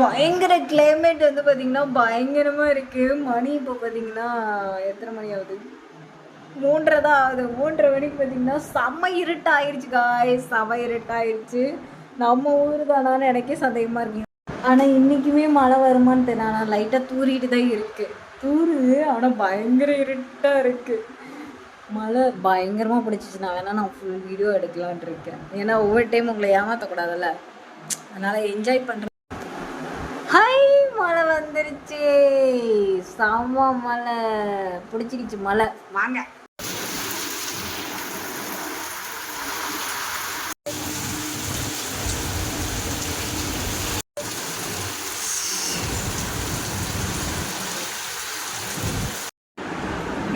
பயங்கர கிளைமேட் வந்து பார்த்தீங்கன்னா பயங்கரமாக இருக்குது. மணி இப்போ பார்த்தீங்கன்னா எத்தனை மணி ஆகுது? 3:30 தான் ஆகுது. 3:30 மணிக்கு பார்த்தீங்கன்னா செம்ம இருட்டாயிருச்சு காய், செம்ம இருட்டாயிருச்சு. நம்ம ஊர் தானான்னு எனக்கே சந்தேகமாக இருக்கு. ஆனால் இன்றைக்குமே மழை வருமானு தெரியல. ஆனால் லைட்டாக தூரிட்டு தான் இருக்குது. தூருது, ஆனால் பயங்கர இருட்டாக இருக்குது. மழை பயங்கரமாக பிடிச்சிச்சு. நான் ஃபுல் வீடியோ எடுக்கலான் இருக்கேன். ஏன்னா ஒவ்வொரு டைம் உங்களை ஏமாற்றக்கூடாதுல்ல, அதனால் என்ஜாய் பண்ணுறேன். ஹை, மழை வந்துருச்சு. செம்ம மழை பிடிச்சிக்கிச்சு. மழை வாங்க.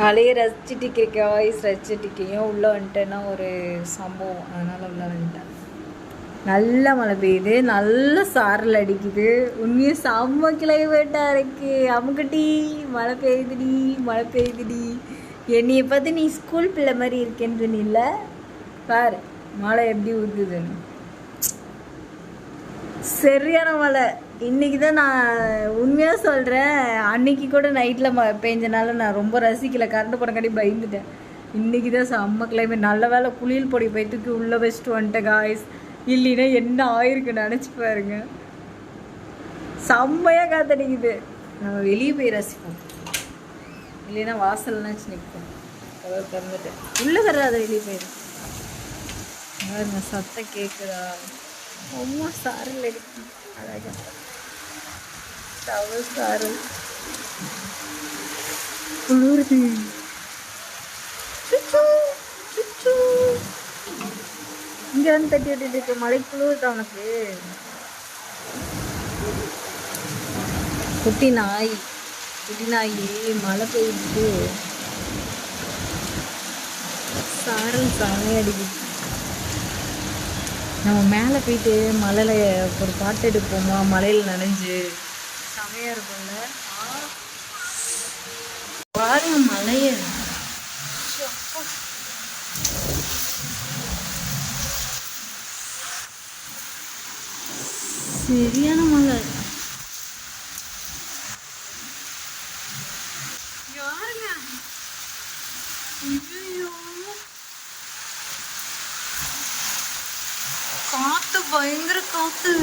மழையை ரசிச்சுட்டு இருக்கேன். வாய்ஸ் ரசிச்சுட்டு இருக்கேன். உள்ளே வந்துட்டேன்னா ஒரு சம்பவம், அதனால் உள்ளே வந்துட்டேன். நல்ல மழை பெய்யுது, நல்ல சாரல் அடிக்குது. உண்மையாக செம்ம கிளைமேட்டாக இருக்கு. அமுக்குட்டி மழை பெய்யுதுடி, மழை பெய்யுதுடி. என்னைய பார்த்து நீ ஸ்கூல் பிள்ளை மாதிரி இருக்கேன்னு சொன்னில்ல, பாரு மழை எப்படி ஊற்றுதுன்னு. சரியான மழை இன்னைக்கு தான். நான் உண்மையாக சொல்கிறேன், அன்னைக்கு கூட நைட்டில் பெஞ்சனால நான் ரொம்ப ரசிக்கலை. கரண்ட் போனக்காட்டி பயந்துட்டேன். இன்றைக்கி தான் செம்ம கிளைமேட். நல்ல வேலை குளியல் பொடி பைத்துக்கு உள்ளே வச்சுட்டு வந்துட்டேன் காய்ஸ். இல்லைன்னா என்ன ஆயிருக்கு நினச்சி பாருங்க. செம்மையாக காத்தடிக்குது. நம்ம வெளியே போய் ரசிப்போம், இல்லைன்னா வாசல்னாச்சு நிற்போம். கதவை திறந்துட்டேன், உள்ளே வர்றாத வெளியே போயிடும். பாருங்க சத்தம் கேட்குதா? ரொம்ப சாரல் அடிக்கு. அழகா தவ சாரல் குளிருது. இங்கே வந்து தட்டி விட்டுட்டு இருக்க மழை குளிர்தான் உனக்கு. குட்டி நாய் மழை பெய்யுது. சாரல் சாலையை அடிக்குது. நம்ம மேலே போயிட்டு மலையில் ஒரு பாட்டு எடுப்போமா, மலையில் நனைஞ்சு செமையாக இருக்கும்ல. பாருங்க மலையை. சரியான மழை. யாருங்க? காத்து பயங்கர காத்து.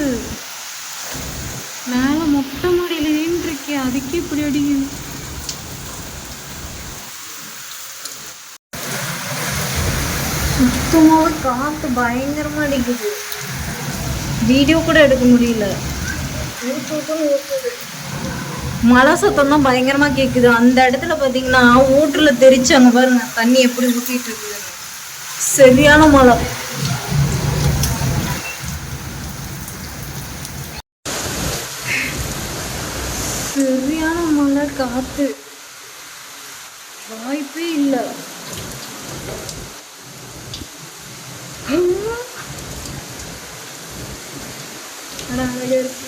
மேல மொட்டை மாடியில நின்றுருக்கேன், அதுக்கே இப்படி அடிக்குது. சுத்தமாக காத்து பயங்கரமா அடிக்குது. வீடியோ கூட எடுக்க முடியல. மழை சத்தம் தான் பயங்கரமா கேக்குது. அந்த இடத்துல பாத்தீங்கன்னா ஊற்றுல தெரிச்சு அங்க பாருங்க தண்ணி எப்படி ஊத்திட்டு இருக்குது. சரியான மழை. சரியான மழை, காத்து வாய்ப்பே இல்லை. அழகா இருக்கு.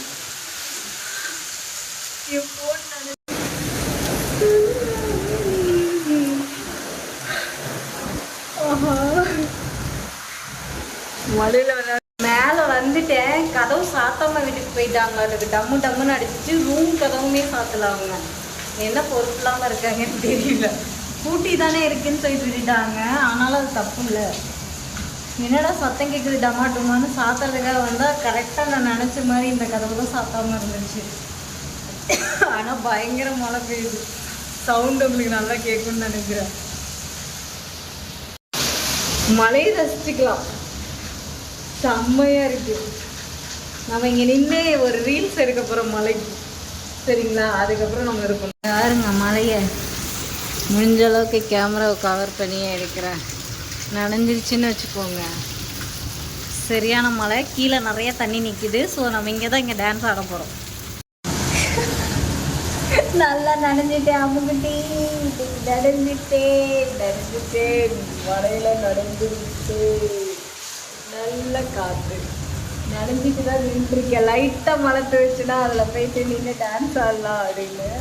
மழையில மேல வந்துட்டேன். கதவு சாத்தாம வீட்டுக்கு போயிட்டாங்க. அதுக்கு டம்மு டம்முன்னு அடிச்சிச்சு. ரூம் கதவுமே சாத்தல. அவங்க என்ன பொறுப்பில்லாம இருக்காங்கன்னு தெரியல. பூட்டி தானே இருக்குன்னு சொல்லிட்டு விட்டுட்டாங்க. ஆனாலும் அது தப்பு இல்லை. என்னடா சத்தம் கேட்குது டமாட்டோமான்னு சாத்துறதுக்காக வந்தால் கரெக்டாக நான் நினச்ச மாதிரி இந்த கதவு தான் சாத்தாமல் இருந்துச்சு. ஆனால் பயங்கர மழை பெய்யுது. சவுண்டு உங்களுக்கு நல்லா கேட்கும்னு நினைக்கிறேன். மழையை ரசிச்சுக்கலாம், செம்மையாக இருக்குது. நம்ம இங்கே நின்று ஒரு ரீல்ஸ் எடுக்க போகிறோம் மழைக்கு, சரிங்களா? அதுக்கப்புறம் நம்ம இருக்கணும். யாருங்க மழையை முடிஞ்ச அளவுக்கு கேமராவை கவர் பண்ணியே எடுக்கிறேன். நனைஞ்சிருச்சுன்னு வச்சுக்கோங்க. சரியான மழை, கீழே நிறைய தண்ணி நிற்கிது. ஸோ நம்ம இங்கே தான் இங்கே டான்ஸ் ஆட போகிறோம். நல்லா நனைஞ்சிட்டேன் அம்முக்குட்டி, நனைஞ்சிட்டேன் மழையில் நனைஞ்சிட்டு நல்ல காற்று. நனைஞ்சிட்டு தான் நின்றுருக்கேன். லைட்டாக மழை பெய்ச்சுன்னா அதில் போயிட்டு நின்று டான்ஸ் ஆடலாம் அப்படின்னு.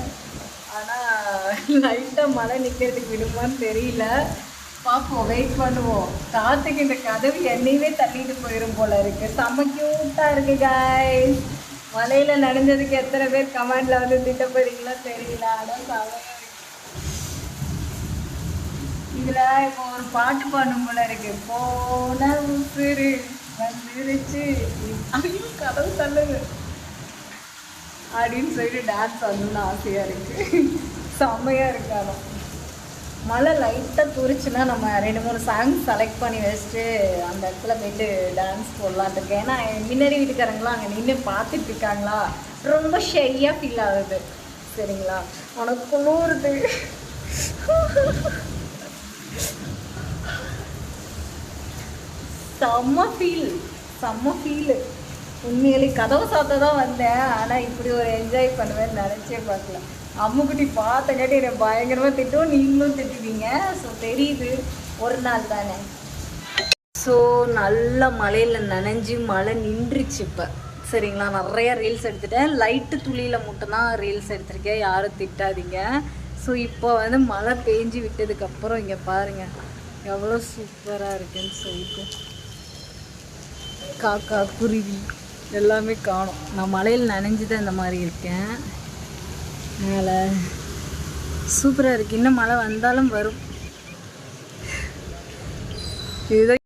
ஆனால் லைட்டாக மழை நிற்கிறதுக்கு விடுமான்னு தெரியல. பார்ப்போம், வெயிட் பண்ணுவோம். காற்றுக்கு இந்த கதவு என்னையவே தள்ளிட்டு போயிடும் போல இருக்கு. செம்ம க்யூட்டாக இருக்கு காய்ஸ். மலையில் நனைஞ்சதுக்கு எத்தனை பேர் கமெண்டில் வந்து திட்ட போறீங்களோ தெரியல. ஆனால் இதில் இப்போ ஒரு பாட்டு பாடும் போல இருக்கு. போன உசுறு வந்துருச்சு ஐயோ கதவு தள்ளுது அப்படின்னு சொல்லிட்டு டான்ஸ் ஆடணும்னு ஆசையாக இருக்குது. செம்மையாக இருக்காலும் மழை லைட்டாக துரிச்சுன்னா நம்ம 2-3 சாங் செலக்ட் பண்ணி வச்சுட்டு அந்த இடத்துல போயிட்டு டான்ஸ் போடலான் இருக்கேன். ஏன்னா முன்னாடி வீட்டுக்காரங்களாம் அங்கே நின்று பார்த்துட்டு இருக்காங்களா, ரொம்ப ஷையாக ஃபீல் ஆகுது. சரிங்களா, உனக்கு குளிருது. செம்ம ஃபீலு உண்மையிலே. கதவை சாத்த தான் வந்தேன், ஆனால் இப்படி ஒரு என்ஜாய் பண்ணுவேன்னு நினச்சே பார்க்கல. அம்முக்குட்டி பார்த்தங்காட்டி என்னை பயங்கரமாக திட்டும், நீங்களும் திட்டுவீங்க. ஸோ தெரியுது, ஒரு நாள் தானே. ஸோ நல்ல மழையில் நனைஞ்சி மழை நின்றுச்சு இப்போ. சரிங்களா, நிறையா ரீல்ஸ் எடுத்துட்டேன். லைட்டு துளியில் மட்டும்தான் ரீல்ஸ் எடுத்திருக்கேன், யாரும் திட்டாதீங்க. ஸோ இப்போ வந்து மழை பெஞ்சு விட்டதுக்கப்புறம் இங்கே பாருங்கள் எவ்வளோ சூப்பராக இருக்குன்னு சொல்லிட்டு காக்கா குருவி எல்லாமே காணும். நான் மழையில் நனைஞ்சு தான் இந்த மாதிரி இருக்கேன். அதனால் சூப்பராக இருக்குது. இன்னும் மழை வந்தாலும் வரும். இதுதான்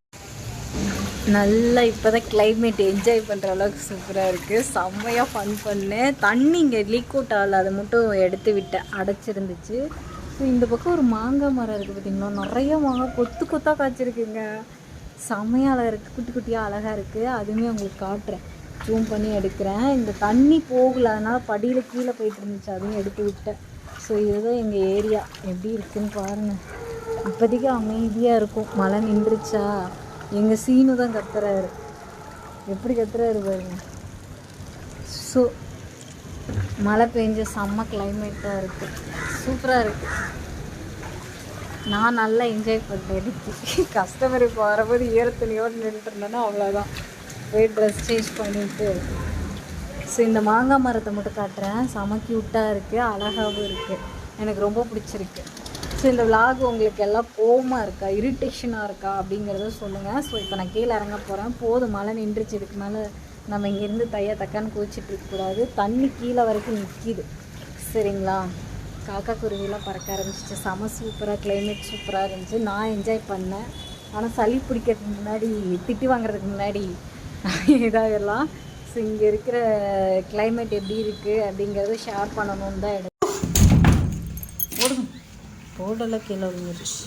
நல்லா இப்போ தான் கிளைமேட் என்ஜாய் பண்ணுற அளவுக்கு சூப்பராக இருக்குது. செம்மையாக ஃபன் பண்ணேன். தண்ணி இங்கே லீக் அவுட் ஆகலை, அதை மட்டும் எடுத்து விட்டேன், அடைச்சிருந்துச்சு. ஸோ இந்த பக்கம் ஒரு மாங்காய் மரம் இருக்குது பார்த்திங்களா, நிறைய மாங்காய் கொத்து கொத்தாக காய்ச்சிருக்குங்க. செம்மையாக அழகாக இருக்குது, குட்டி குட்டியாக அழகாக இருக்குது. அதுவுமே உங்களுக்கு காட்டுறேன், ஜூம் பண்ணி எடுக்கிறேன். இந்த தண்ணி போகல, அதனால் படியில் கீழே போயிட்டு இருந்துச்சு, அதையும் எடுத்து விட்டேன். ஸோ இதுதான் எங்கள் ஏரியா எப்படி இருக்குதுன்னு பாருங்கள். இப்போதைக்கு அமைதியாக இருக்கும். மழை நின்றுச்சா, எங்கள் சீனு தான் கத்துறாரு. எப்படி கத்துறாரு பாருங்க. ஸோ மழை பெஞ்ச செம்ம கிளைமேட்டாக இருக்குது, சூப்பராக இருக்குது. நான் நல்லா என்ஜாய் பண்ணுறேன். கஸ்டமர் இப்போ வரும்போது ஈரத்துணியோடு நின்றுருந்தேன்னா அவ்வளோதான், போய் ட்ரெஸ் சேஞ்ச் பண்ணிவிட்டு. ஸோ இந்த மாங்காய் மரத்தை மட்டும் காட்டுறேன். செம க்யூட்டாக இருக்குது, அழகாகவும் இருக்குது, எனக்கு ரொம்ப பிடிச்சிருக்கு. ஸோ இந்த விலாக் உங்களுக்கு எல்லாம் கோவமாக இருக்கா, இரிட்டேஷனாக இருக்கா அப்படிங்கிறத சொல்லுங்கள். ஸோ இப்போ நான் கீழே இறங்க போகிறேன். போதும், மழை நின்றுச்சு, இதுக்கு மேலே நம்ம இங்கேருந்து தக்கான்னு கோச்சிட்டு இருக்கக்கூடாது. தண்ணி கீழே வரைக்கும் நிற்கிது. சரிங்களா, காக்கா குருவிலாம் பறக்க ஆரம்பிச்சிச்சு. செம சூப்பராக, கிளைமேட் சூப்பராக இருந்துச்சு. நான் என்ஜாய் பண்ணேன். ஆனால் சளி பிடிக்கிறதுக்கு முன்னாடி, திட்டு வாங்குறதுக்கு முன்னாடி இதாகலாம். ஸோ இங்கே இருக்கிற கிளைமேட் எப்படி இருக்குது அப்படிங்கிறத ஷேர் பண்ணணுன்னு தான் போடுங்க. போடலை கீழே விழுந்துருச்சு.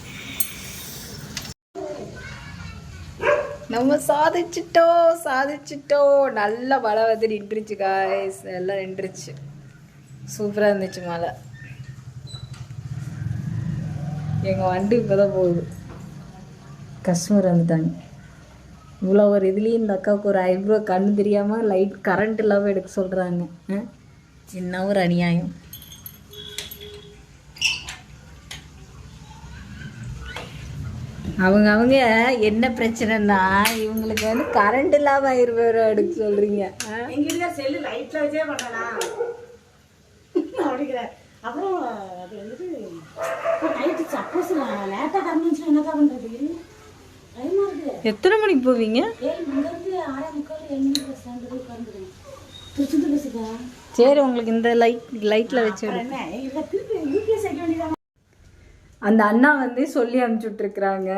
நம்ம சாதிச்சிட்டோம். நல்ல மழை வந்து நின்றுச்சு காய்ஸ், எல்லாம் நின்றுச்சு. சூப்பராக இருந்துச்சு மழை. எங்கள் வண்டி இப்போ தான் போகுது. கஸ்டமர் வந்துட்டாங்க. இவ்வளோ ஒரு இதுலேயும் இந்த அக்காவுக்கு ஒரு ஐப்ரோ கண்ணு தெரியாமல் லைட் கரண்ட் இல்லாமல் எடுக்க சொல்கிறாங்க. என்ன ஒரு அநியாயம். அவங்க என்ன பிரச்சனைனா, இவங்களுக்கு வந்து கரண்ட் இல்லாமல் ஐப்ரோ எடுக்க சொல்கிறீங்க. எங்கள் செல்லு லைட்டில் வச்சே பண்ணலாம் அப்படிங்கிற. அப்புறம் அது வந்துட்டு நைட்டு சப்போஸ் லேட்டாக கரண்ட் என்னக்கா பண்ணுறது, பயமாக இருக்குது. எத்தனை மணிக்கு போவீங்க? 7 திருச்சி பஸ்ஸுக்கா. சரி, உங்களுக்கு இந்த லைட்டில் வச்சு திருப்பி யூபிஎஸ் வைக்க வேண்டியதான். அந்த அண்ணா வந்து சொல்லி அனுப்பிச்சுட்ருக்குறாங்க,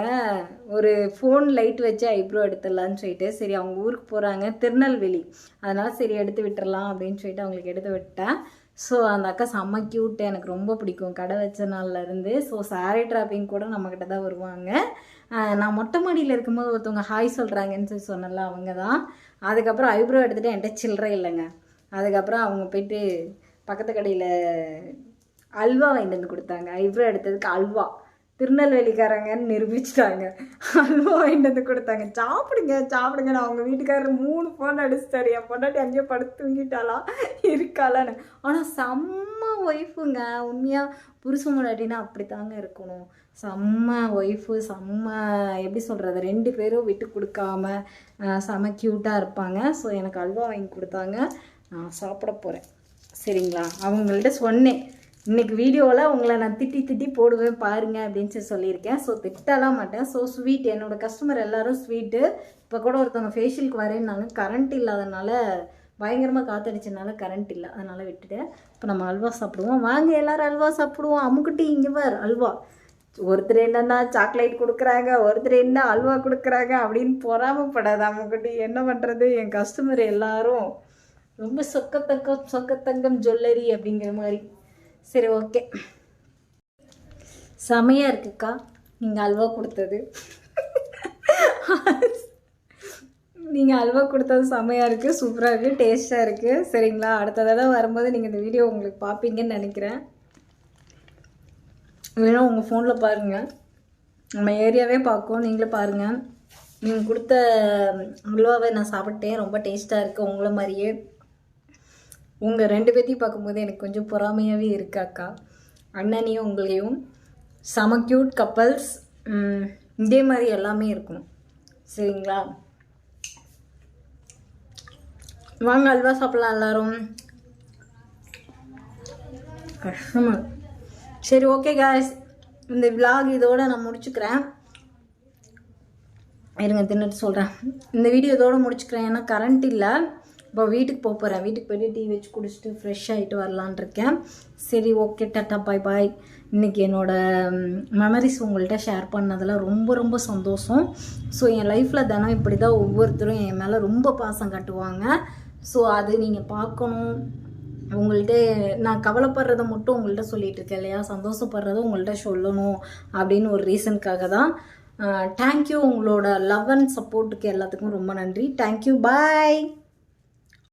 ஒரு ஃபோன் லைட் வச்சு ஐப்ரோ எடுத்துடலான்னு சொல்லிட்டு. சரி, அவங்க ஊருக்கு போகிறாங்க, திருநெல்வேலி, அதனால் சரி எடுத்து விட்டுறலாம் அப்படின்னு சொல்லிட்டு அவங்களுக்கு எடுத்து விட்டேன். ஸோ அந்த அக்கா செம்ம க்யூட்டு, எனக்கு ரொம்ப பிடிக்கும் கடை வச்ச நாள்லேருந்து. ஸோ சாரி ட்ராப்பிங் கூட நம்மக்கிட்ட தான் வருவாங்க. நான் மொட்டை மாடியில் இருக்கும்போது ஒருத்தவங்க ஹாய் சொல்கிறாங்கன்னு சொல்லி சொன்னல, அவங்க தான். அதுக்கப்புறம் ஐப்ரோ எடுத்துகிட்டு என்கிட்ட சில்லறை இல்லைங்க. அதுக்கப்புறம் அவங்க போய்ட்டு பக்கத்து கடையில் அல்வா வாங்கிட்டு வந்து கொடுத்தாங்க. ஐப்ரோ எடுத்ததுக்கு அல்வா, திருநெல்வேலிக்காரங்கன்னு நிரூபிச்சிட்டாங்க. அல்வா வாங்கிட்டு வந்து கொடுத்தாங்க. சாப்பிடுங்க. நான் அவங்க வீட்டுக்காரர் 3 ஃபோன் அடிச்சிட்டாரு. என் பொண்டாட்டி அங்கேயே படுத்து தூங்கிட்டாளா இருக்காளான்னு. ஆனால் செம்ம ஒய்ஃபுங்க. உண்மையாக புருஷன் முன்னாடினா அப்படி தாங்க இருக்கணும். செம்ம ஒய்ஃபு, செம்ம எப்படி சொல்கிறது, 2 பேரும் விட்டு கொடுக்காம செம்ம க்யூட்டாக இருப்பாங்க. ஸோ எனக்கு அல்வா வாங்கி கொடுத்தாங்க, நான் சாப்பிட போகிறேன். சரிங்களா, அவங்கள்ட்ட சொன்னேன், இன்றைக்கி வீடியோவில் உங்களை நான் திட்டி போடுவேன் பாருங்க அப்படின்னு சொல்லியிருக்கேன். ஸோ திட்டலாம் மாட்டேன். ஸோ ஸ்வீட், என்னோடய கஸ்டமர் எல்லோரும் ஸ்வீட்டு. இப்போ கூட ஒருத்தவங்க ஃபேஷியலுக்கு வரேன்னாங்க, கரண்ட் இல்லாதனால பயங்கரமாக காற்றடிச்சனால கரண்ட் இல்லை, அதனால் விட்டுட்டேன். இப்போ நம்ம அல்வா சாப்பிடுவோம். வாங்க எல்லோரும் அல்வா சாப்பிடுவோம். அம்முக்குட்டி இங்கே வேறு அல்வா. ஒருத்தர் என்னன்னா சாக்லேட் கொடுக்குறாங்க, ஒருத்தர் என்ன அல்வா கொடுக்குறாங்க அப்படின்னு பொறாமப்படாது அம்முக்குட்டி. என்ன பண்ணுறது, என் கஸ்டமர் எல்லாரும் ரொம்ப சொக்கத்தங்கம் ஜுவல்லரி அப்படிங்கிற மாதிரி. சரி ஓகே, செமையாக இருக்குக்கா நீங்கள் அல்வா கொடுத்தது. நீங்கள் அல்வா கொடுத்தது செமையாக இருக்குது, சூப்பராக இருக்குது, டேஸ்ட்டாக இருக்குது. சரிங்களா, அடுத்த தடவை வரும்போது நீங்கள் இந்த வீடியோ உங்களுக்கு பார்ப்பீங்கன்னு நினைக்கிறேன். வேணா உங்கள் ஃபோனில் பாருங்கள், நம்ம ஏரியாவே பார்க்கும், நீங்களும் பாருங்கள். நீங்கள் கொடுத்த அல்வாவை நான் சாப்பிட்டேன், ரொம்ப டேஸ்ட்டாக இருக்குது. உங்களை மாதிரியே உங்கள் 2 பேர்த்தையும் பார்க்கும்போது எனக்கு கொஞ்சம் பொறாமையாகவே இருக்கு அக்கா. அண்ணனையும் உங்களையும் செம க்யூட் கப்பல்ஸ், இதே மாதிரி எல்லாமே இருக்கணும். சரிங்களா, வாங்க அல்வா சாப்பிட்லாம் எல்லோரும். கஷ்டமாக. சரி ஓகே காய்ஸ், இந்த விலாக் இதோடு நான் முடிச்சுக்கிறேன். இருங்க தின்னுட்டு சொல்கிறேன். இந்த வீடியோ இதோடு முடிச்சுக்கிறேன், ஏன்னா கரண்ட் இல்லை. இப்போ வீட்டுக்கு போகிறேன், வீட்டுக்கு போய்ட்டு டீ வச்சு குடிச்சிட்டு ஃப்ரெஷ் ஆகிட்டு வரலான் இருக்கேன். சரி ஓகே, டாட்டா பாய் பாய். இன்றைக்கி என்னோடய மெமரிஸ் உங்கள்கிட்ட ஷேர் பண்ணதில் ரொம்ப ரொம்ப சந்தோஷம். ஸோ என் லைஃப்பில் தினம் இப்படி தான் ஒவ்வொருத்தரும் என் மேலே ரொம்ப பாசம் காட்டுவாங்க. ஸோ அது நீங்கள் பார்க்கணும். உங்கள்கிட்ட நான் கவலைப்படுறதை மட்டும் உங்கள்கிட்ட சொல்லிகிட்டு இருக்கேன் இல்லையா, சந்தோஷப்படுறதை உங்கள்கிட்ட சொல்லணும் அப்படின்னு ஒரு ரீசனுக்காக தான். தேங்க்யூ, உங்களோட லவ் அண்ட் சப்போர்ட்டுக்கு எல்லாத்துக்கும் ரொம்ப நன்றி. தேங்க்யூ, பாய்.